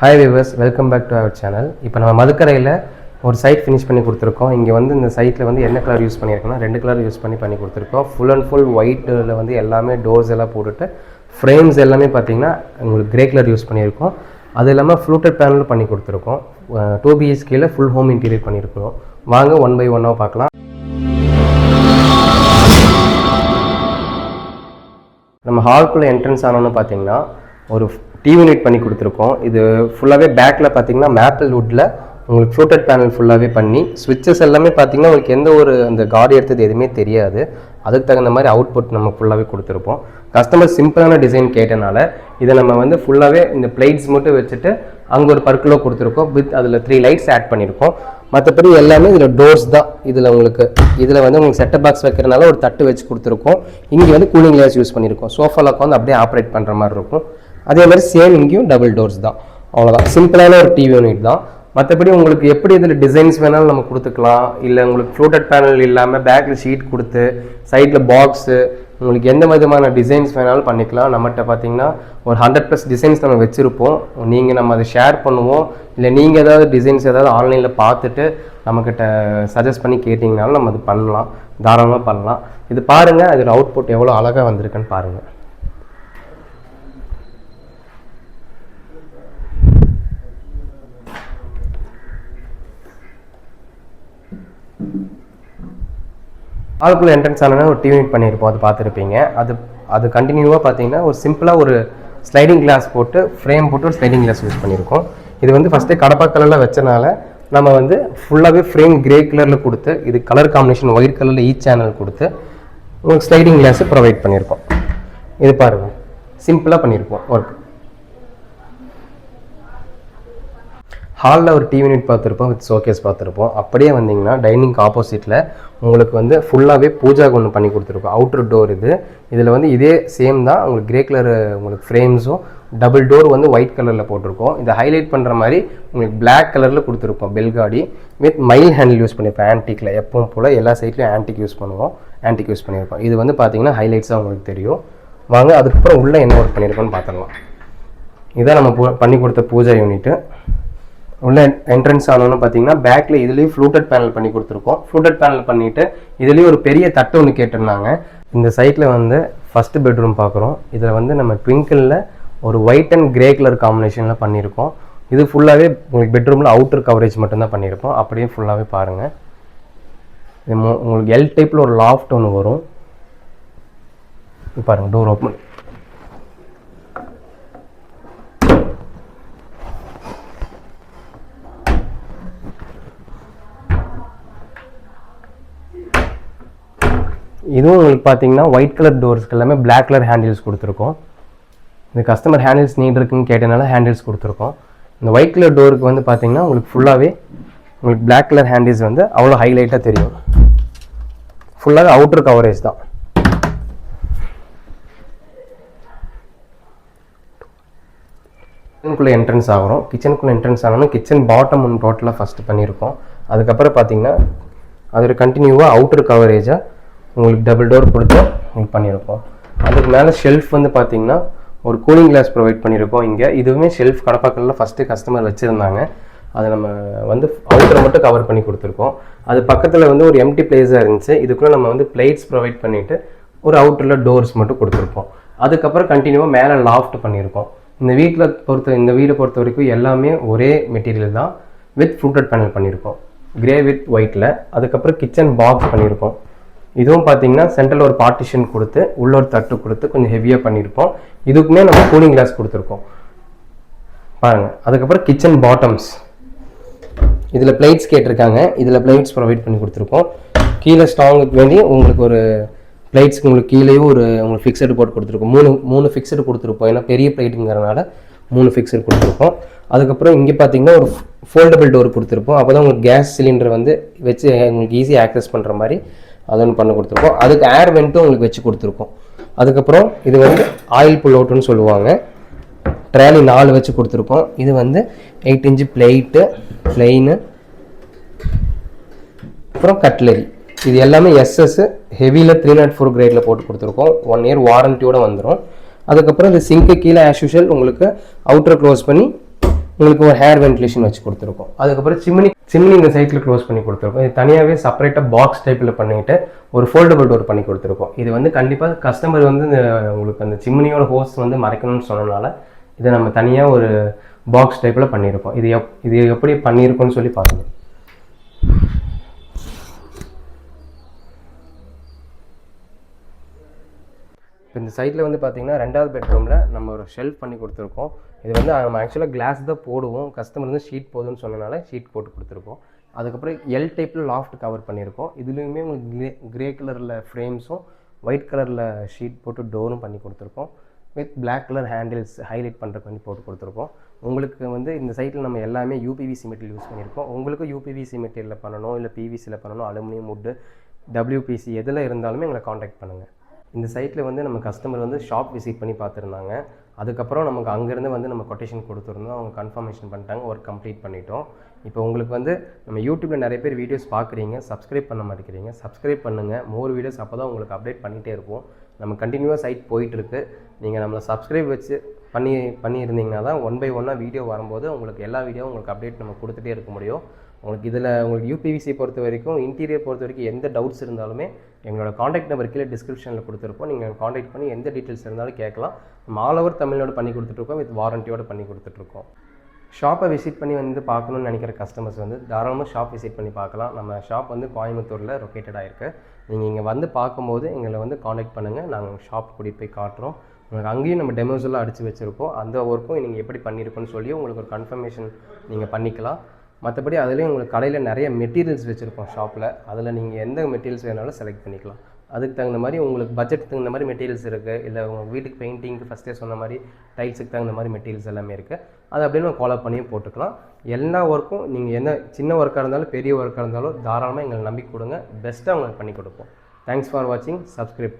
Hi viewers, welcome back to our channel. இப்போ நம்ம மதுக்கரையில் ஒரு சைட் ஃபினிஷ் பண்ணி கொடுத்துருக்கோம். இங்கே வந்து இந்த சைட்டில் வந்து என்ன கலர் யூஸ் பண்ணியிருக்கோம்னா 2 கலர் யூஸ் பண்ணி கொடுத்துருக்கோம். ஃபுல் அண்ட் ஃபுல் ஒயிட்டில் வந்து எல்லாமே டோர்ஸ் எல்லாம் போட்டுட்டு ஃப்ரேம்ஸ் எல்லாமே பார்த்தீங்கன்னா உங்களுக்கு கிரே கலர் யூஸ் பண்ணியிருக்கோம். அது இல்லாமல் ஃப்ளூட்டட் பேனல் பண்ணி கொடுத்துருக்கோம். 2 BHKல ஃபுல் ஹோம் இன்டீரியர் பண்ணியிருக்கிறோம். வாங்க 1 by 1 பார்க்கலாம். நம்ம ஹால்குள்ளே என்ட்ரன்ஸ் ஆனோன்னு பார்த்தீங்கன்னா ஒரு டிவி யூனிட் பண்ணி கொடுத்துருக்கோம். இது ஃபுல்லாகவே பேக்கில் பார்த்தீங்கன்னா மேப்பிள் வுட்டில் உங்களுக்கு ஃப்ளூட்டட் பேனல் ஃபுல்லாகவே பண்ணி ஸ்விட்சஸ் எல்லாமே பார்த்தீங்கன்னா உங்களுக்கு எந்த ஒரு அந்த காடி எடுத்தது எதுவுமே தெரியாது. அதுக்கு தகுந்த மாதிரி அவுட்புட் நம்ம ஃபுல்லாகவே கொடுத்துருப்போம். கஸ்டமர் சிம்பிளான டிசைன் கேட்டனால இதை நம்ம வந்து ஃபுல்லாகவே இந்த பிளேட்ஸ் மட்டும் வச்சுட்டு அங்கே ஒரு பர்க்கிலோ கொடுத்துருக்கோம். வித் அதில் 3 லைட்ஸ் ஆட் பண்ணியிருக்கோம். மற்றபடி எல்லாமே இதில் டோர்ஸ் தான். இதில் இதில் வந்து உங்களுக்கு செட்டப் பாக்ஸ் வைக்கிறனால ஒரு தட்டு வச்சு கொடுத்துருக்கோம். இங்கே வந்து கூலிங் கிளாஸ் யூஸ் பண்ணியிருக்கோம். சோஃபாவில் உட்காந்து அப்படியே ஆப்ரேட் பண்ணுற மாதிரி இருக்கும். அதே மாதிரி சேம் இங்கேயும் டபுள் டோர்ஸ் தான். அவ்வளோதான், சிம்பிளான ஒரு டிவி யூனிட் தான். மற்றபடி உங்களுக்கு எப்படி இதில் டிசைன்ஸ் வேணாலும் நம்ம கொடுத்துக்கலாம். இல்லை உங்களுக்கு ஃப்ளூட்டட் பேனல் இல்லாமல் பேக்கில் ஷீட் கொடுத்து சைடில் பாக்ஸு உங்களுக்கு எந்த விதமான டிசைன்ஸ் வேணாலும் பண்ணிக்கலாம். நம்மகிட்ட பார்த்தீங்கன்னா ஒரு 100+ டிசைன்ஸ் நம்ம வச்சுருப்போம். நம்ம அதை ஷேர் பண்ணுவோம். இல்லை நீங்கள் ஏதாவது டிசைன்ஸ் ஏதாவது ஆன்லைனில் பார்த்துட்டு நம்மக்கிட்ட சஜஸ்ட் பண்ணி கேட்டிங்கனாலும் நம்ம அது பண்ணலாம், தாராளமாக பண்ணலாம். இது பாருங்கள், அதோட அவுட்புட் எவ்வளோ அழகாக வந்திருக்குன்னு பாருங்கள். ஆளுக்குள்ள என்ட்ரன்ஸ் ஆனால் ஒரு டிவி யூனிட் பண்ணியிருப்போம், அது பார்த்துருப்பீங்க. அது கண்டினியூவாக பார்த்தீங்கன்னா ஒரு சிம்பிளாக ஒரு ஸ்லைடிங் கிளாஸ் போட்டு ஃப்ரேம் போட்டு ஒரு ஸ்லைடிங் கிளாஸ் யூஸ் பண்ணியிருக்கோம். இது வந்து ஃபஸ்ட்டே கடப்பா கலரில் வச்சனால நம்ம வந்து ஃபுல்லாகவே ஃப்ரேம் கிரே கலரில் கொடுத்து இது கலர் காம்பினேஷன் ஒயிட் கலரில் ஈச் சேனல் கொடுத்து உங்களுக்கு ஸ்லைடிங் கிளாஸு ப்ரொவைட் பண்ணியிருக்கோம். இது பாருங்கள், சிம்பிளாக பண்ணியிருப்போம் ஒர்க். ஹாலில் ஒரு டிவி யூனிட் பார்த்துருப்போம், வித் ஷோகேஸ் பார்த்துருப்போம். அப்படியே வந்தீங்கன்னா டைனிங் ஆப்போசிட்டில் உங்களுக்கு வந்து ஃபுல்லாகவே பூஜாக்கு ஒன்று பண்ணி கொடுத்துருக்கோம். அவுட்ரு டோர் இதில் வந்து இதே சேம் தான். உங்களுக்கு கிரே கலர் உங்களுக்கு ஃப்ரேம்ஸும் டபுள் டோர் வந்து ஒயிட் கலரில் போட்டிருக்கோம். இதை ஹைலைட் பண்ணுற மாதிரி உங்களுக்கு பிளாக் கலரில் கொடுத்துருப்போம். பெல்காடி வித் மைல் ஹேண்டில் யூஸ் பண்ணியிருப்போம். ஆன்டிக்கில் எப்பவும் போல் எல்லா சைட்லையும் ஆன்டிக் யூஸ் பண்ணியிருப்போம். இது வந்து பார்த்தீங்கன்னா ஹைலைட்ஸாக உங்களுக்கு தெரியும். வாங்க அதுக்கப்புறம் உள்ளே என்ன ஒர்க் பண்ணியிருக்கோன்னு பார்த்துடலாம். இதான் நம்ம பண்ணி கொடுத்த பூஜா யூனிட்டு. உள்ள என்ட்ரன்ஸ் ஆனோன்னு பார்த்தீங்கன்னா பேக்கில் இதுலேயும் ஃப்ளூட்டட் பேனல் பண்ணி கொடுத்துருக்கோம். ஃப்ளூட்டட் பேனல் பண்ணிவிட்டு இதுலேயும் ஒரு பெரிய தட்டு ஒன்று கேட்டிருந்தாங்க. இந்த சைட்டில் வந்து ஃபஸ்ட்டு பெட்ரூம் பார்க்குறோம். இதில் வந்து நம்ம ட்விங்கிளில் ஒரு ஒயிட் அண்ட் கிரே கலர் காம்பினேஷனில் பண்ணியிருக்கோம். இது ஃபுல்லாகவே உங்களுக்கு பெட்ரூமில் அவுட்டர் கவரேஜ் மட்டும்தான் பண்ணியிருக்கோம். அப்படியே ஃபுல்லாகவே பாருங்கள். உங்களுக்கு எல் டைப்பில் ஒரு லாஃப்ட் ஒன்று வரும். பாருங்கள், டோர் ஓப்பன். இதுவும் உங்களுக்கு பார்த்தீங்கன்னா ஒயிட் கலர் டோர்ஸ்க்கு எல்லாமே பிளாக் கலர் ஹேண்டில்ஸ் கொடுத்துருக்கோம். இந்த கஸ்டமர் ஹேண்டில்ஸ் நீட் இருக்குன்னு கேட்டனால ஹேண்டில்ஸ் கொடுத்துருக்கோம். இந்த ஒயிட் கலர் டோருக்கு வந்து பார்த்தீங்கன்னா உங்களுக்கு ஃபுல்லாகவே உங்களுக்கு பிளாக் கலர் ஹேண்டில்ஸ் வந்து அவ்வளோ ஹைலைட்டாக தெரியும். ஃபுல்லாகவே அவுட்டர் கவரேஜ் தான். கிச்சனுக்குள்ளே என்ட்ரன்ஸ் ஆகிறோம். கிச்சனுக்குள்ளே என்ட்ரன்ஸ் ஆகணும். கிச்சன் பாட்டம் ஒன்று டோட்டலாக ஃபஸ்ட்டு பண்ணியிருக்கோம். அதுக்கப்புறம் பார்த்தீங்கன்னா அதோட கண்டினியூவாக அவுட்டர் கவரேஜாக உங்களுக்கு டபுள் டோர் கொடுத்து உங்களுக்கு பண்ணியிருக்கோம். அதுக்கு மேலே ஷெல்ஃப் வந்து பார்த்தீங்கன்னா ஒரு கூலிங் கிளாஸ் ப்ரொவைட் பண்ணியிருக்கோம். இங்கே இதுவுமே ஷெல்ஃப் கடப்பாக்கல்ல ஃபஸ்ட்டு கஸ்டமர் வச்சுருந்தாங்க. அதை நம்ம வந்து அவுட்டரை மட்டும் கவர் பண்ணி கொடுத்துருக்கோம். அது பக்கத்தில் வந்து ஒரு எம்டி பிளேஸாக இருந்துச்சு. இதுக்குள்ளே நம்ம வந்து பிளேட்ஸ் ப்ரொவைட் பண்ணிவிட்டு ஒரு அவுட்டரில் டோர்ஸ் மட்டும் கொடுத்துருக்கோம். அதுக்கப்புறம் கண்டினியூவாக மேலே லாஃப்ட் பண்ணியிருக்கோம். இந்த வீடை பொறுத்த வரைக்கும் எல்லாமே ஒரே மெட்டீரியல் தான். வித் ஃப்ளூட்டட் பேனல் பண்ணியிருக்கோம், கிரே வித் ஒயிட்டில். அதுக்கப்புறம் கிச்சன் பாக்ஸ் பண்ணியிருக்கோம். இதுவும் பார்த்தீங்கன்னா சென்டரில் ஒரு பார்ட்டிஷன் கொடுத்து உள்ள ஒரு தட்டு கொடுத்து கொஞ்சம் ஹெவியாக பண்ணியிருப்போம். இதுக்குமே நம்ம கூலிங் கிளாஸ் கொடுத்துருக்கோம் பாருங்கள். அதுக்கப்புறம் கிச்சன் பாட்டம்ஸ் இதில் பிளேட்ஸ் கேட்டிருக்காங்க. இதில் பிளேட்ஸ் ப்ரொவைட் பண்ணி கொடுத்துருக்கோம். கீழே ஸ்ட்ராங்குக்கு வேண்டி உங்களுக்கு ஒரு பிளேட்ஸ்க்கு உங்களுக்கு கீழேயும் உங்களுக்கு ஃபிக்ஸடு போட்டு கொடுத்துருக்கோம். மூணு ஃபிக்ஸடு கொடுத்துருப்போம். ஏன்னா பெரிய பிளேட்டுங்கிறனால 3 ஃபிக்ஸடு கொடுத்துருக்கோம். அதுக்கப்புறம் இங்கே பார்த்தீங்கன்னா ஒரு ஃபோல்டபிள் டோர் கொடுத்துருப்போம். அப்போ தான் உங்களுக்கு கேஸ் சிலிண்டர் வந்து வச்சு உங்களுக்கு ஈஸியாக ஆக்சஸ் பண்ணுற மாதிரி அது ஒன்று பண்ணி கொடுத்துருக்கோம். அதுக்கு ஏர் வெண்ட்டும் உங்களுக்கு வச்சு கொடுத்துருக்கோம். அதுக்கப்புறம் இது வந்து ஆயில் புல் அவுட்டுன்னு சொல்லுவாங்க. ட்ராலி 4 வச்சு கொடுத்துருக்கோம். இது வந்து 8 இன்ச்சு பிளெயின். அப்புறம் கட்லரி இது எல்லாமே எஸ்எஸ் ஹெவியில் 304 கிரேடில் போட்டு கொடுத்துருக்கோம். 1 இயர் வாரண்டியோடு வந்துடும். அதுக்கப்புறம் இந்த சிங்க்கு கீழே ஆஸ் யூஷுவல் உங்களுக்கு அவுட்டர் க்ளோஸ் பண்ணி உங்களுக்கு ஒரு ஹேர் வென்டிலேஷன் வச்சு கொடுத்துருக்கோம். அதுக்கப்புறம் சிம்னி இந்த சைட்டில் க்ளோஸ் பண்ணி கொடுத்துருக்கோம். இது தனியாகவே செப்பரேட்டாக பாக்ஸ் டைப்பில் பண்ணிவிட்டு ஒரு ஃபோல்டபுள் டோர் பண்ணி கொடுத்துருக்கோம். இது வந்து கண்டிப்பாக கஸ்டமர் வந்து உங்களுக்கு அந்த சிம்னியோட ஹோஸ் வந்து மறைக்கணும்னு சொன்னனால இதை நம்ம தனியாக ஒரு பாக்ஸ் டைப்பில் பண்ணியிருக்கோம். இது எப்படி பண்ணியிருக்கோம்னு சொல்லி பாருங்கள். இப்போ இந்த சைடில் வந்து பார்த்தீங்கன்னா 2வது பெட்ரூமில் நம்ம ஒரு ஷெல்ஃப் பண்ணி கொடுத்துருக்கோம். இது வந்து நம்ம ஆக்சுவலாக கிளாஸ் தான் போடுவோம், கஸ்டமர் வந்து ஷீட் போதுன்னு சொன்னனால ஷீட் போட்டு கொடுத்துருக்கோம். அதுக்கப்புறம் எல் டைப்பில் லாஃப்ட் கவர் பண்ணியிருக்கோம். இதுலேயுமே உங்களுக்கு கிரே கலரில் ஃப்ரேம்ஸும் ஒயிட் கலரில் ஷீட் போட்டு டோரும் பண்ணி கொடுத்துருக்கோம். With black colour handles highlight பண்ணுறதுக்கு பண்ணி போட்டு கொடுத்துருக்கோம். உங்களுக்கு வந்து இந்த சைட்டில் நம்ம எல்லாமே யூபிவிசி மெட்டீரியல் யூஸ் பண்ணியிருக்கோம். உங்களுக்கு யூபிவிசி மெட்டீரியலில் பண்ணணும், இல்லை பிவிசியில் பண்ணணும், அலுமினியம் வுட்டு, WPC எதில் இருந்தாலுமே எங்களை காண்டாக்ட் பண்ணுங்கள். இந்த சைட்டில் வந்து நம்ம கஸ்டமர் வந்து ஷாப் விசிட் பண்ணி பார்த்துருந்தாங்க. அதுக்கப்புறம் நமக்கு அங்கேருந்து வந்து நம்ம கொட்டேஷன் கொடுத்துருந்தோம். அவங்க கன்ஃபர்மேஷன் பண்ணிட்டாங்க, ஒர்க் கம்ப்ளீட் பண்ணிட்டோம். இப்போ உங்களுக்கு வந்து நம்ம யூடியூப்பில் நிறைய பேர் வீடியோஸ் பார்க்குறீங்க, சப்ஸ்கிரைப் பண்ண மாட்டேங்கிறீங்க. சப்ஸ்கிரைப் பண்ணுங்கள், மோர் வீடியோஸ் அப்போ தான் உங்களுக்கு அப்டேட் பண்ணிகிட்டே இருப்போம். நம்ம கண்டினியூவாக சைட் போயிட்டுருக்கு. நீங்கள் நம்மளை சப்ஸ்கிரைப் வச்சு பண்ணியிருந்தீங்கன்னா தான் 1 by 1 வீடியோ வரும்போது உங்களுக்கு எல்லா வீடியோவும் உங்களுக்கு அப்டேட் நம்ம கொடுத்துட்டே இருக்க முடியும். உங்களுக்கு யூபிவிசி பொறுத்த வரைக்கும், இன்டீரியர் பொறுத்த வரைக்கும் எந்த டவுட்ஸ் இருந்தாலுமே எங்களோட காண்டாக்ட் நம்பர் கீழே டிஸ்கிரிப்ஷனில் கொடுத்துருப்போம். நீங்கள் காண்டாக்ட் பண்ணி எந்த டீட்டெயில்ஸ் இருந்தாலும் கேட்கலாம். நம்ம ஆல் ஓவர் தமிழ்நாடு பண்ணி கொடுத்துட்ருக்கோம், வித் வாரண்டியோடு பண்ணி கொடுத்துட்ருக்கோம். ஷாப்பை விசிட் பண்ணி வந்து பார்க்கணுன்னு நினைக்கிற கஸ்டமர்ஸ் வந்து தாராளமாக ஷாப் விசிட் பண்ணி பார்க்கலாம். நம்ம ஷாப் வந்து கோயம்புத்தூரில் லொக்கேட்டடாக இருக்குது. நீங்கள் இங்கே வந்து பார்க்கும்போது எங்களை வந்து காண்டாக்ட் பண்ணுங்கள், நாங்கள் ஷாப் கூட்டிகிட்டு போய் காட்டுறோம். உங்களுக்கு அங்கேயும் நம்ம டெமோஸ் எல்லாம் அடித்து வச்சுருக்கோம். அந்த ஒர்க்கும் நீங்கள் எப்படி பண்ணியிருக்கோன்னு சொல்லி உங்களுக்கு ஒரு கன்ஃபர்மேஷன் நீங்கள் பண்ணிக்கலாம். மற்றபடி அதுலேயும் உங்களுக்கு கடையில் நிறைய மெட்டீரியல்ஸ் வச்சுருக்கோம் ஷாப்பில். அதில் நீங்கள் எந்த மெட்டீரியல்ஸ் வேணாலும் செலக்ட் பண்ணிக்கலாம். அதுக்கு தகுந்த மாதிரி உங்களுக்கு பட்ஜெட்டுக்கு தகுந்த மாதிரி மெட்டீரியல்ஸ் இருக்குது. இல்லை உங்கள் வீட்டுக்கு பெயிண்டிங்க்கு ஃபஸ்ட்டே சொன்ன மாதிரி டைல்ஸுக்கு தகுந்த மாதிரி மெட்டீரியல்ஸ் எல்லாமே இருக்குது. அதை அப்படியே நம்ம ஃபாலோ பண்ணியும் போட்டுக்கலாம். எல்லா ஒர்க்கும் நீங்கள் என்ன சின்ன ஒர்க்காக இருந்தாலும் பெரிய ஒர்க்காக இருந்தாலும் தாராளமாக எங்களை நம்பி கொடுங்க, பெஸ்ட்டாக உங்களுக்கு பண்ணி கொடுப்போம். தேங்க்ஸ் ஃபார் வாட்சிங். சப்ஸ்கிரைப்.